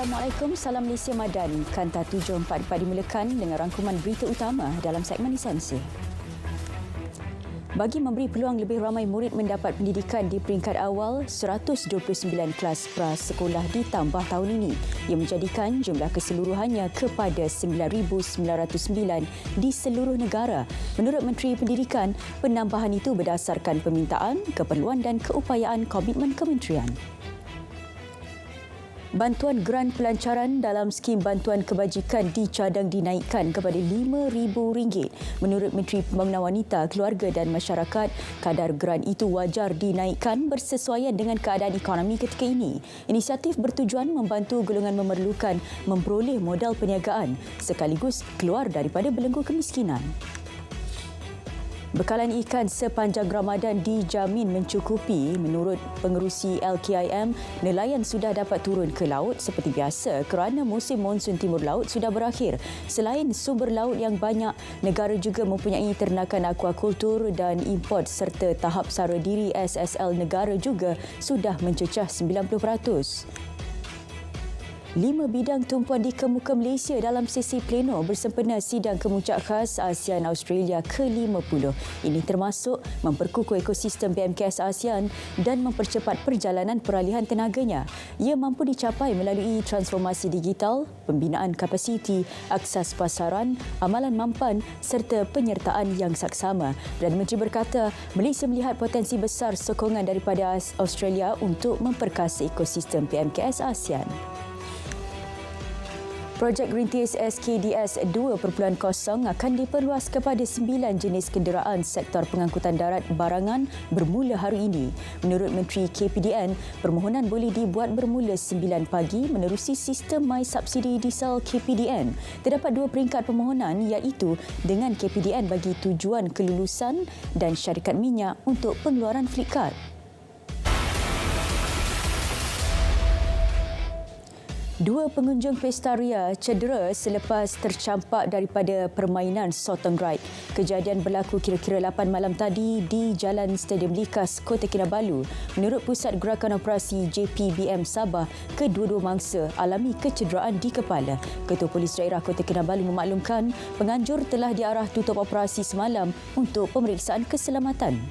Assalamualaikum, salam Malaysia Madani. Kanta 744 dimulakan dengan rangkuman berita utama dalam segmen esensi. Bagi memberi peluang lebih ramai murid mendapat pendidikan di peringkat awal, 129 kelas prasekolah ditambah tahun ini. Ia menjadikan jumlah keseluruhannya kepada 9,909 di seluruh negara. Menurut Menteri Pendidikan, penambahan itu berdasarkan permintaan, keperluan dan keupayaan komitmen kementerian. Bantuan geran pelancaran dalam skim bantuan kebajikan dicadang dinaikkan kepada RM5,000. Menurut Menteri Pembangunan Wanita, Keluarga dan Masyarakat, kadar geran itu wajar dinaikkan bersesuaian dengan keadaan ekonomi ketika ini. Inisiatif bertujuan membantu golongan memerlukan memperoleh modal perniagaan sekaligus keluar daripada belenggu kemiskinan. Bekalan ikan sepanjang Ramadan dijamin mencukupi. Menurut pengerusi LKIM, nelayan sudah dapat turun ke laut seperti biasa kerana musim monsun timur laut sudah berakhir. Selain sumber laut yang banyak, negara juga mempunyai ternakan akuakultur dan import serta tahap sara diri SSL negara juga sudah mencecah 90%. 5 bidang tumpuan dikemuka Malaysia dalam sesi pleno bersempena sidang kemuncak khas ASEAN Australia ke-50. Ini termasuk memperkukuh ekosistem BMKS ASEAN dan mempercepat perjalanan peralihan tenaganya. Ia mampu dicapai melalui transformasi digital, pembinaan kapasiti, aksas pasaran, amalan mampan serta penyertaan yang saksama. Perdana Menteri berkata, Malaysia melihat potensi besar sokongan daripada Australia untuk memperkasa ekosistem BMKS ASEAN. Projek Rintis SKDS 2.0 akan diperluas kepada 9 jenis kenderaan sektor pengangkutan darat barangan bermula hari ini. Menurut Menteri KPDN, permohonan boleh dibuat bermula 9 pagi menerusi sistem My Subsidi Diesel KPDN. Terdapat 2 peringkat permohonan iaitu dengan KPDN bagi tujuan kelulusan dan syarikat minyak untuk pengeluaran fleet card. 2 pengunjung Pesta Ria cedera selepas tercampak daripada permainan Sotong Ride. Kejadian berlaku kira-kira 8 malam tadi di Jalan Stadium Likas, Kota Kinabalu. Menurut Pusat Gerakan Operasi JPBM Sabah, kedua-dua mangsa alami kecederaan di kepala. Ketua Polis Daerah Kota Kinabalu memaklumkan penganjur telah diarah tutup operasi semalam untuk pemeriksaan keselamatan.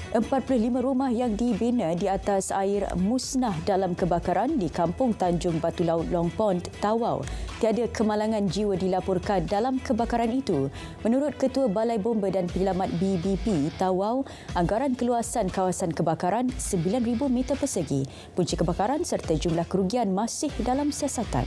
45 rumah yang dibina di atas air musnah dalam kebakaran di Kampung Tanjung Batu Laut Long Pond, Tawau. Tiada kemalangan jiwa dilaporkan dalam kebakaran itu. Menurut Ketua Balai Bomba dan Penyelamat BBP, Tawau, anggaran keluasan kawasan kebakaran 9,000 meter persegi. Punca kebakaran serta jumlah kerugian masih dalam siasatan.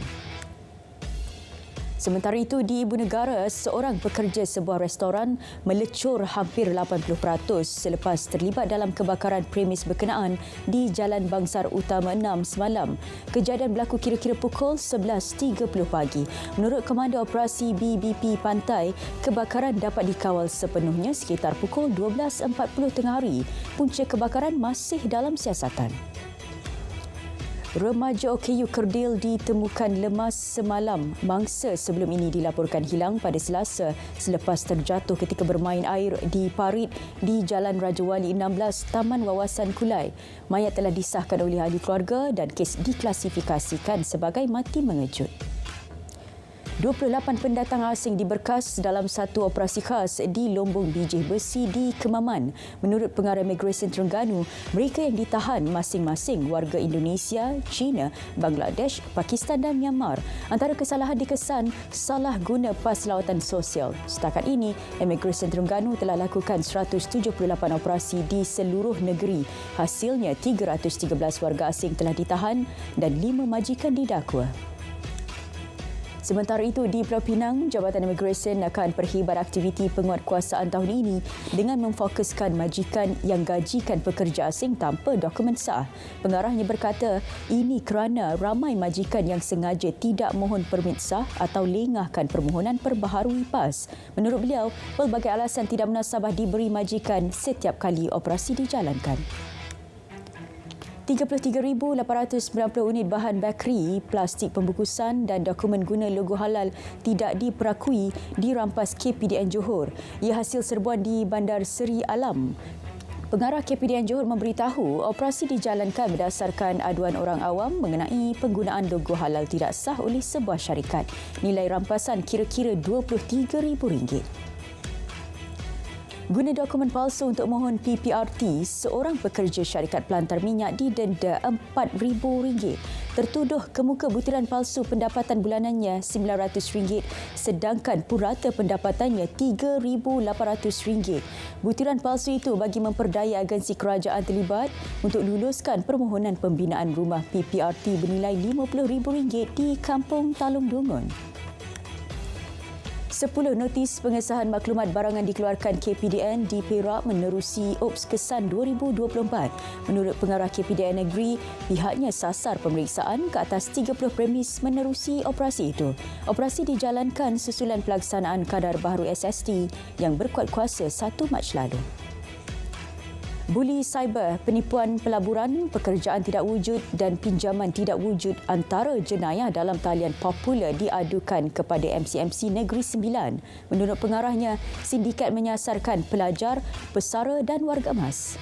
Sementara itu, di Ibu Negara, seorang pekerja sebuah restoran melecur hampir 80% selepas terlibat dalam kebakaran premis berkenaan di Jalan Bangsar Utama 6 semalam. Kejadian berlaku kira-kira pukul 11.30 pagi. Menurut Komando Operasi BBP Pantai, kebakaran dapat dikawal sepenuhnya sekitar pukul 12.40 tengah hari. Punca kebakaran masih dalam siasatan. Remaja OKU Kerdil ditemukan lemas semalam. Mangsa sebelum ini dilaporkan hilang pada Selasa selepas terjatuh ketika bermain air di parit di Jalan Raja Wali 16, Taman Wawasan Kulai. Mayat telah disahkan oleh ahli keluarga dan kes diklasifikasikan sebagai mati mengejut. 28 pendatang asing diberkas dalam satu operasi khas di Lombong Bijih Besi di Kemaman. Menurut Pengarah Imigresen Terengganu, mereka yang ditahan masing-masing warga Indonesia, China, Bangladesh, Pakistan dan Myanmar. Antara kesalahan dikesan salah guna pas lawatan sosial. Setakat ini, Imigresen Terengganu telah lakukan 178 operasi di seluruh negeri. Hasilnya 313 warga asing telah ditahan dan 5 majikan didakwa. Sementara itu, di Pulau Pinang, Jabatan Imigresen akan perhebat aktiviti penguatkuasaan tahun ini dengan memfokuskan majikan yang gajikan pekerja asing tanpa dokumen sah. Pengarahnya berkata, ini kerana ramai majikan yang sengaja tidak mohon permit sah atau lengahkan permohonan perbaharui PAS. Menurut beliau, pelbagai alasan tidak munasabah diberi majikan setiap kali operasi dijalankan. 33,890 unit bahan bakeri, plastik pembungkusan dan dokumen guna logo halal tidak diperakui dirampas KPDN Johor. Ia hasil serbuan di Bandar Seri Alam. Pengarah KPDN Johor memberitahu operasi dijalankan berdasarkan aduan orang awam mengenai penggunaan logo halal tidak sah oleh sebuah syarikat. Nilai rampasan kira-kira RM23,000. Guna dokumen palsu untuk mohon PPRT, seorang pekerja syarikat pelantar minyak didenda RM4,000. Tertuduh kemuka butiran palsu pendapatan bulanannya RM900, sedangkan purata pendapatannya RM3,800. Butiran palsu itu bagi memperdaya agensi kerajaan terlibat untuk luluskan permohonan pembinaan rumah PPRT bernilai RM50,000 di Kampung Talung Dungun. 10 notis pengesahan maklumat barangan dikeluarkan KPDN di Perak menerusi UPS Kesan 2024. Menurut pengarah KPDN Negeri, pihaknya sasar pemeriksaan ke atas 30 premis menerusi operasi itu. Operasi dijalankan susulan pelaksanaan kadar baharu SST yang berkuat kuasa 1 Mac lalu. Buli cyber, penipuan pelaburan, pekerjaan tidak wujud dan pinjaman tidak wujud antara jenayah dalam talian popular diadukan kepada MCMC Negeri Sembilan. Menurut pengarahnya, sindikat menyasarkan pelajar, pesara dan warga emas.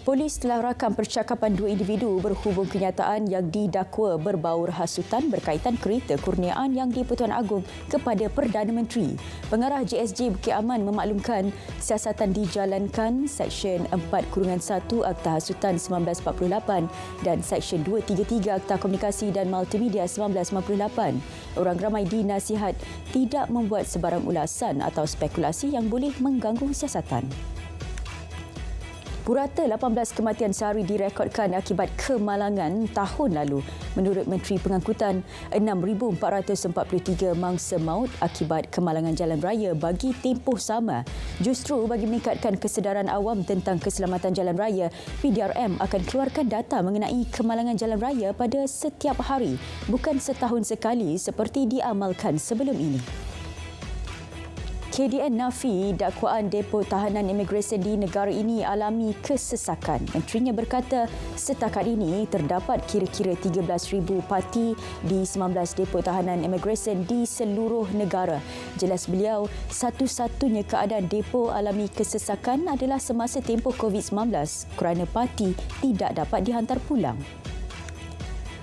Polis telah rakam percakapan 2 individu berhubung kenyataan yang didakwa berbaur hasutan berkaitan kereta kurniaan yang di-Pertuan Agong kepada Perdana Menteri. Pengarah JSJ Bukit Aman memaklumkan siasatan dijalankan Seksyen 4-1 Akta Hasutan 1948 dan Seksyen 233 Akta Komunikasi dan Multimedia 1998. Orang ramai dinasihat tidak membuat sebarang ulasan atau spekulasi yang boleh mengganggu siasatan. Purata 18 kematian sehari direkodkan akibat kemalangan tahun lalu. Menurut Menteri Pengangkutan, 6,443 mangsa maut akibat kemalangan jalan raya bagi tempoh sama. Justru bagi meningkatkan kesedaran awam tentang keselamatan jalan raya, PDRM akan keluarkan data mengenai kemalangan jalan raya pada setiap hari, bukan setahun sekali seperti diamalkan sebelum ini. KDN nafi dakwaan depo tahanan imigresen di negara ini alami kesesakan. Menterinya berkata setakat ini terdapat kira-kira 13,000 parti di 19 depo tahanan imigresen di seluruh negara. Jelas beliau, satu-satunya keadaan depo alami kesesakan adalah semasa tempoh COVID-19 kerana parti tidak dapat dihantar pulang.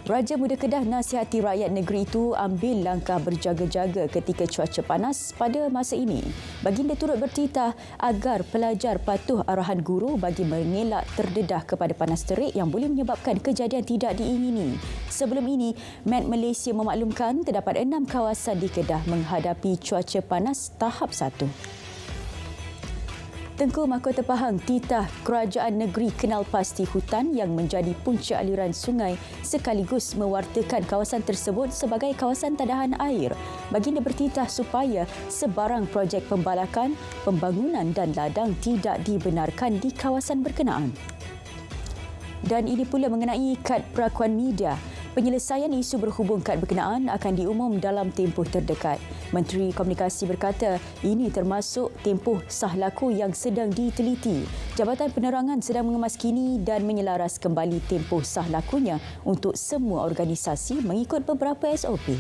Raja Muda Kedah nasihati rakyat negeri itu ambil langkah berjaga-jaga ketika cuaca panas pada masa ini. Baginda turut bertitah agar pelajar patuh arahan guru bagi mengelak terdedah kepada panas terik yang boleh menyebabkan kejadian tidak diingini. Sebelum ini, Met Malaysia memaklumkan terdapat 6 kawasan di Kedah menghadapi cuaca panas tahap 1. Tengku Mahkota Pahang titah kerajaan negeri kenal pasti hutan yang menjadi punca aliran sungai sekaligus mewartakan kawasan tersebut sebagai kawasan tadahan air. Baginda bertitah supaya sebarang projek pembalakan, pembangunan dan ladang tidak dibenarkan di kawasan berkenaan. Dan ini pula mengenai kad perakuan media. Penyelesaian isu berhubung kad berkenaan akan diumum dalam tempoh terdekat. Menteri Komunikasi berkata ini termasuk tempoh sah laku yang sedang diteliti. Jabatan Penerangan sedang mengemaskini dan menyelaras kembali tempoh sah lakunya untuk semua organisasi mengikut beberapa SOP.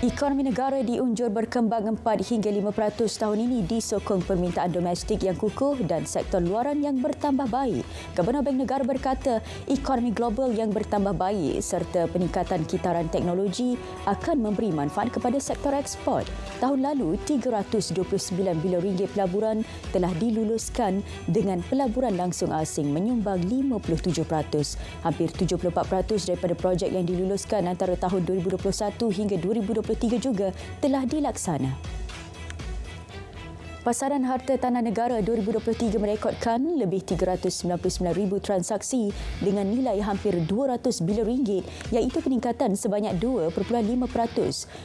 Ekonomi negara diunjur berkembang 4 hingga 5% tahun ini disokong permintaan domestik yang kukuh dan sektor luaran yang bertambah baik. Gubernur Bank Negara berkata ekonomi global yang bertambah baik serta peningkatan kitaran teknologi akan memberi manfaat kepada sektor ekspor. Tahun lalu, RM329 bilion pelaburan telah diluluskan dengan pelaburan langsung asing menyumbang 57%. Hampir 74% daripada projek yang diluluskan antara tahun 2021 hingga 2023 juga telah dilaksana. Pasaran harta tanah negara 2023 merekodkan lebih 399,000 transaksi dengan nilai hampir RM200 bilion iaitu peningkatan sebanyak 2.5%.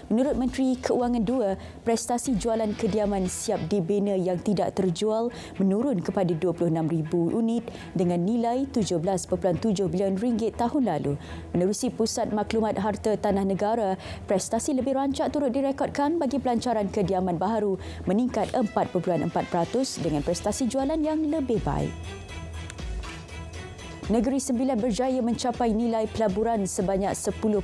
Menurut Menteri Keuangan 2, prestasi jualan kediaman siap dibina yang tidak terjual menurun kepada 26,000 unit dengan nilai RM17.7 bilion tahun lalu. Menerusi Pusat Maklumat Harta Tanah Negara, prestasi lebih rancak turut direkodkan bagi pelancaran kediaman baharu meningkat 4.4% dengan prestasi jualan yang lebih baik. Negeri Sembilan berjaya mencapai nilai pelaburan sebanyak 10.1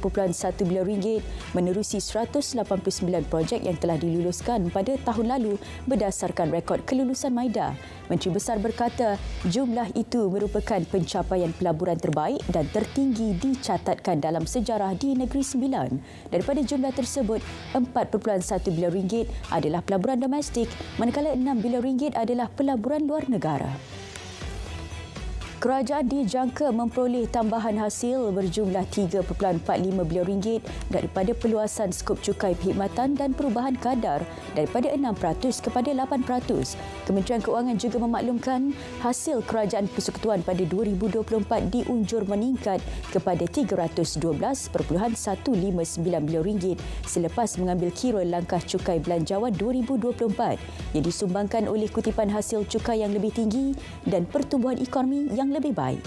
bilion ringgit menerusi 189 projek yang telah diluluskan pada tahun lalu berdasarkan rekod kelulusan MIDA. Menteri Besar berkata jumlah itu merupakan pencapaian pelaburan terbaik dan tertinggi dicatatkan dalam sejarah di Negeri Sembilan. Daripada jumlah tersebut, 4.1 bilion ringgit adalah pelaburan domestik, manakala 6 bilion ringgit adalah pelaburan luar negara. Kerajaan dijangka memperoleh tambahan hasil berjumlah 3.45 bilion ringgit daripada perluasan skop cukai perkhidmatan dan perubahan kadar daripada 6% kepada 8%. Kementerian Keuangan juga memaklumkan hasil kerajaan persekutuan pada 2024 diunjur meningkat kepada 312.159 bilion ringgit selepas mengambil kira langkah cukai belanjawan 2024 yang disumbangkan oleh kutipan hasil cukai yang lebih tinggi dan pertumbuhan ekonomi yang lebih baik.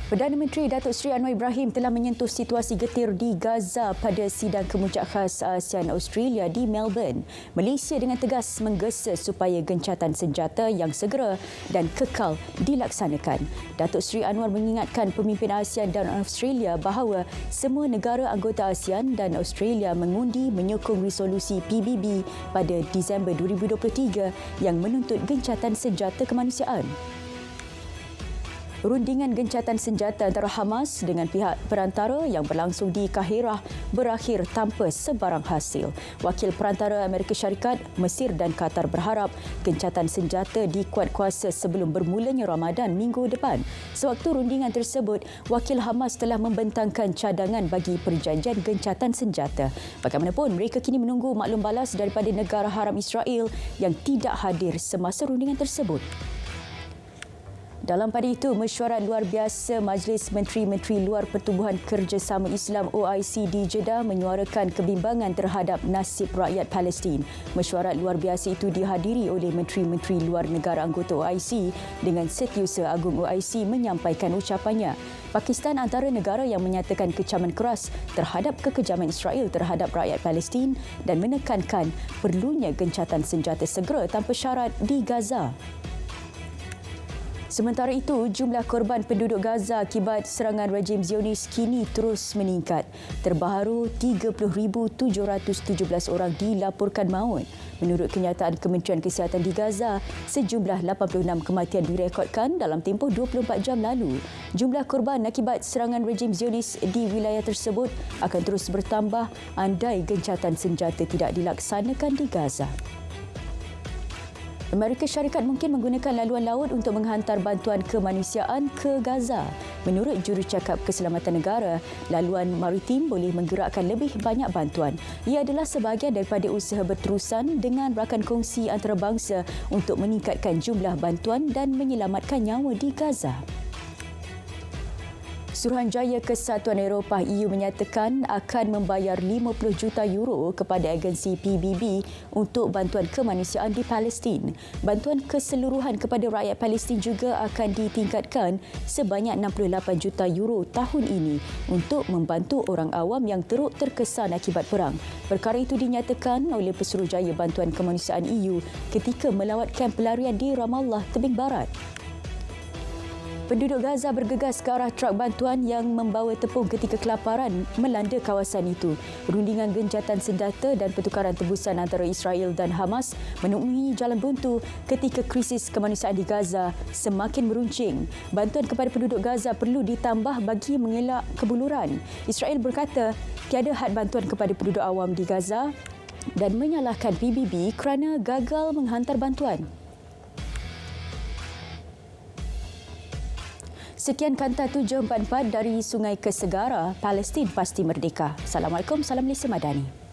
Perdana Menteri Datuk Seri Anwar Ibrahim telah menyentuh situasi getir di Gaza pada sidang kemuncak khas ASEAN Australia di Melbourne. Malaysia dengan tegas menggesa supaya gencatan senjata yang segera dan kekal dilaksanakan. Datuk Seri Anwar mengingatkan pemimpin ASEAN dan Australia bahawa semua negara anggota ASEAN dan Australia mengundi menyokong resolusi PBB pada Disember 2023 yang menuntut gencatan senjata kemanusiaan. Rundingan gencatan senjata antara Hamas dengan pihak perantara yang berlangsung di Kahirah berakhir tanpa sebarang hasil. Wakil perantara Amerika Syarikat, Mesir dan Qatar berharap gencatan senjata dikuatkuasa sebelum bermulanya Ramadan minggu depan. Sewaktu rundingan tersebut, wakil Hamas telah membentangkan cadangan bagi perjanjian gencatan senjata. Bagaimanapun, mereka kini menunggu maklum balas daripada negara haram Israel yang tidak hadir semasa rundingan tersebut. Dalam pada itu, mesyuarat luar biasa Majlis Menteri-Menteri Luar Pertubuhan Kerjasama Islam OIC di Jeddah menyuarakan kebimbangan terhadap nasib rakyat Palestin. Mesyuarat luar biasa itu dihadiri oleh Menteri-Menteri Luar Negara anggota OIC dengan Setiausaha Agung OIC menyampaikan ucapannya. Pakistan antara negara yang menyatakan kecaman keras terhadap kekejaman Israel terhadap rakyat Palestin dan menekankan perlunya gencatan senjata segera tanpa syarat di Gaza. Sementara itu, jumlah korban penduduk Gaza akibat serangan rejim Zionis kini terus meningkat. Terbaru 30,717 orang dilaporkan maut. Menurut kenyataan Kementerian Kesihatan di Gaza, sejumlah 86 kematian direkodkan dalam tempoh 24 jam lalu. Jumlah korban akibat serangan rejim Zionis di wilayah tersebut akan terus bertambah andai gencatan senjata tidak dilaksanakan di Gaza. Amerika Syarikat mungkin menggunakan laluan laut untuk menghantar bantuan kemanusiaan ke Gaza. Menurut Jurucakap Keselamatan Negara, laluan maritim boleh menggerakkan lebih banyak bantuan. Ia adalah sebahagian daripada usaha berterusan dengan rakan kongsi antarabangsa untuk meningkatkan jumlah bantuan dan menyelamatkan nyawa di Gaza. Suruhanjaya Kesatuan Eropah EU menyatakan akan membayar 50 juta euro kepada agensi PBB untuk bantuan kemanusiaan di Palestin. Bantuan keseluruhan kepada rakyat Palestin juga akan ditingkatkan sebanyak 68 juta euro tahun ini untuk membantu orang awam yang teruk terkesan akibat perang. Perkara itu dinyatakan oleh Pesuruhjaya Bantuan Kemanusiaan EU ketika melawat kamp pelarian di Ramallah, tebing barat. Penduduk Gaza bergegas ke arah truk bantuan yang membawa tepung ketika kelaparan melanda kawasan itu. Rundingan gencatan senjata dan pertukaran tebusan antara Israel dan Hamas menemui jalan buntu ketika krisis kemanusiaan di Gaza semakin meruncing. Bantuan kepada penduduk Gaza perlu ditambah bagi mengelak kebuluran. Israel berkata tiada had bantuan kepada penduduk awam di Gaza dan menyalahkan PBB kerana gagal menghantar bantuan. Sekian Kanta 744 dari Sungai ke Segara, Palestin pasti merdeka. Assalamualaikum, salam Malaysia Madani.